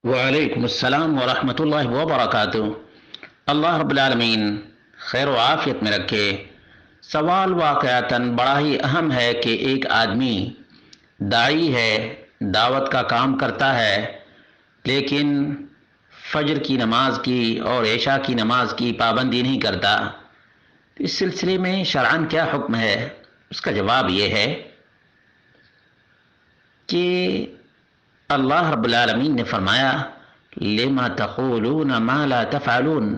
وعلیکم السلام ورحمۃ اللہ وبرکاتہ۔ اللہ رب العالمین خیر و عافیت میں رکھے۔ سوال واقعتاً بڑا ہی اہم ہے کہ ایک آدمی داعی ہے، دعوت کا کام کرتا ہے، لیکن فجر کی نماز کی اور عشاء کی نماز کی پابندی نہیں کرتا۔ اس سلسلے میں شرعاً کیا حکم ہے؟ اس کا جواب یہ ہے کہ اللہ رب العالمین نے فرمایا لما تقولون ما لا تفعلون،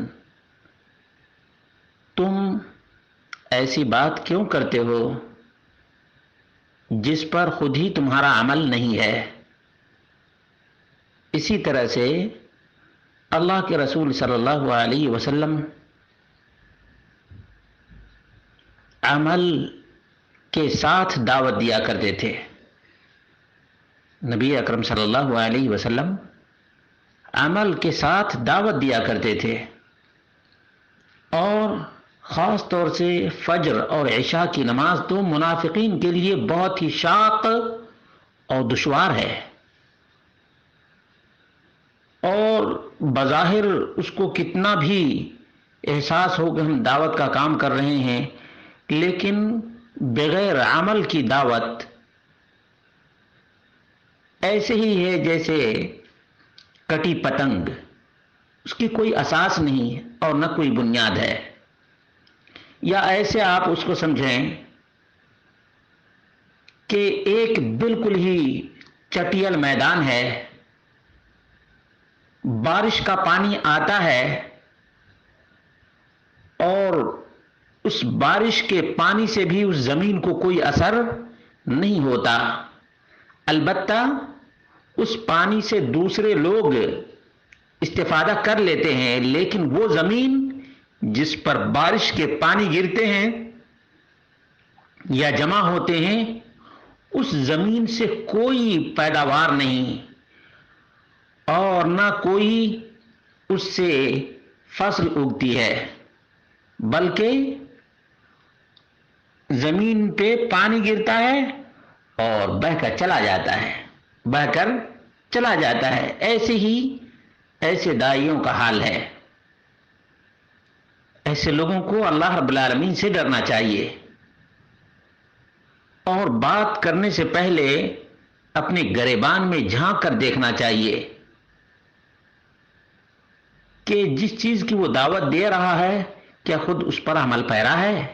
تم ایسی بات کیوں کرتے ہو جس پر خود ہی تمہارا عمل نہیں ہے۔ اسی طرح سے اللہ کے رسول صلی اللہ علیہ وسلم عمل کے ساتھ دعوت دیا کرتے تھے۔ نبی اکرم صلی اللہ علیہ وسلم عمل کے ساتھ دعوت دیا کرتے تھے، اور خاص طور سے فجر اور عشاء کی نماز تو منافقین کے لیے بہت ہی شاق اور دشوار ہے، اور بظاہر اس کو کتنا بھی احساس ہو کہ ہم دعوت کا کام کر رہے ہیں، لیکن بغیر عمل کی دعوت ایسے ہی ہے جیسے کٹی پتنگ، اس کی کوئی اساس نہیں اور نہ کوئی بنیاد ہے۔ یا ایسے آپ اس کو سمجھیں کہ ایک بالکل ہی چٹیل میدان ہے، بارش کا پانی آتا ہے اور اس بارش کے پانی سے بھی اس زمین کو کوئی اثر نہیں ہوتا، البتہ اس پانی سے دوسرے لوگ استفادہ کر لیتے ہیں، لیکن وہ زمین جس پر بارش کے پانی گرتے ہیں یا جمع ہوتے ہیں، اس زمین سے کوئی پیداوار نہیں اور نہ کوئی اس سے فصل اگتی ہے، بلکہ زمین پہ پانی گرتا ہے اور بہہ کر چلا جاتا ہے، بہہ کر چلا جاتا ہے۔ ایسے ہی ایسے داعیوں کا حال ہے۔ ایسے لوگوں کو اللہ رب العالمین سے ڈرنا چاہیے، اور بات کرنے سے پہلے اپنے گریبان میں جھانک کر دیکھنا چاہیے کہ جس چیز کی وہ دعوت دے رہا ہے کیا خود اس پر عمل پیرا ہے؟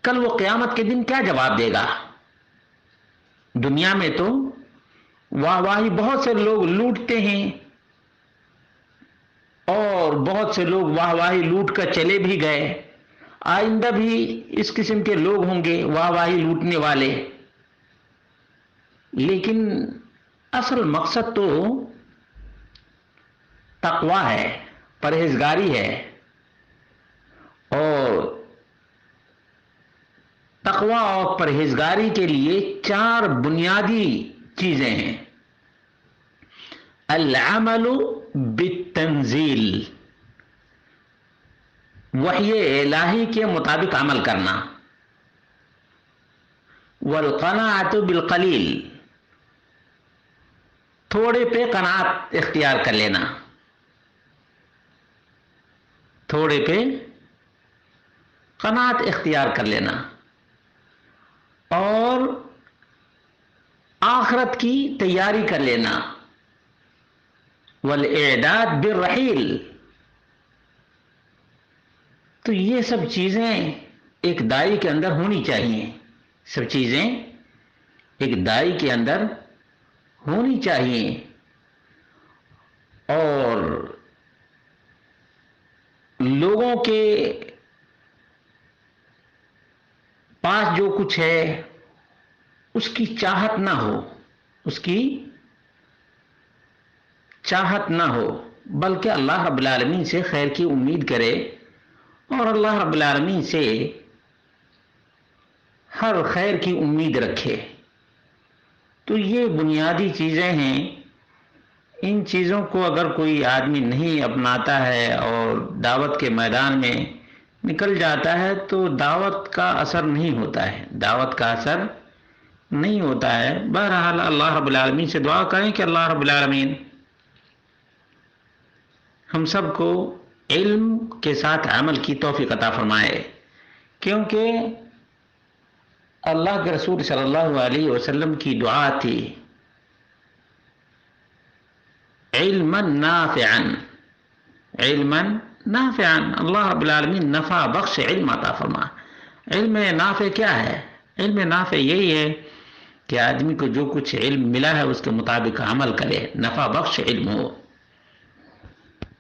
کل وہ قیامت کے دن کیا جواب دے گا؟ دنیا میں تو واہ واہی بہت سے لوگ لوٹتے ہیں، اور بہت سے لوگ واہ واہی لوٹ کر چلے بھی گئے، آئندہ بھی اس قسم کے لوگ ہوں گے واہ واہی لوٹنے والے، لیکن اصل مقصد تو تقویٰ ہے، پرہیزگاری ہے، اور تقویٰ اور پرہیزگاری کے لیے چار بنیادی چیزیں ہیں۔ العمل بالتنزیل، وحی الہی کے مطابق عمل کرنا، والقناعۃ بالقلیل، تھوڑے پہ قناعت اختیار کر لینا، تھوڑے پہ قناعت اختیار کر لینا، اور آخرت کی تیاری کر لینا، والاعداد بالرحیل۔ تو یہ سب چیزیں ایک داعی کے اندر ہونی چاہیے، سب چیزیں ایک داعی کے اندر ہونی چاہیے، اور لوگوں کے پاس جو کچھ ہے اس کی چاہت نہ ہو، اس کی چاہت نہ ہو، بلکہ اللہ رب العالمین سے خیر کی امید کرے، اور اللہ رب العالمین سے ہر خیر کی امید رکھے۔ تو یہ بنیادی چیزیں ہیں، ان چیزوں کو اگر کوئی آدمی نہیں اپناتا ہے اور دعوت کے میدان میں نکل جاتا ہے تو دعوت کا اثر نہیں ہوتا ہے، دعوت کا اثر نہیں ہوتا ہے۔ بہرحال اللہ رب العالمین سے دعا کریں کہ اللہ رب العالمین ہم سب کو علم کے ساتھ عمل کی توفیق عطا فرمائے، کیونکہ اللہ کے رسول صلی اللہ علیہ وسلم کی دعا تھی علما نافعا، علما نافعا، اللہ رب العالمین نفع بخش علم عطا فرما۔ علم نافع کیا ہے؟ علم نافع یہی ہے کہ آدمی کو جو کچھ علم ملا ہے اس کے مطابق عمل کرے، نفع بخش علم ہو۔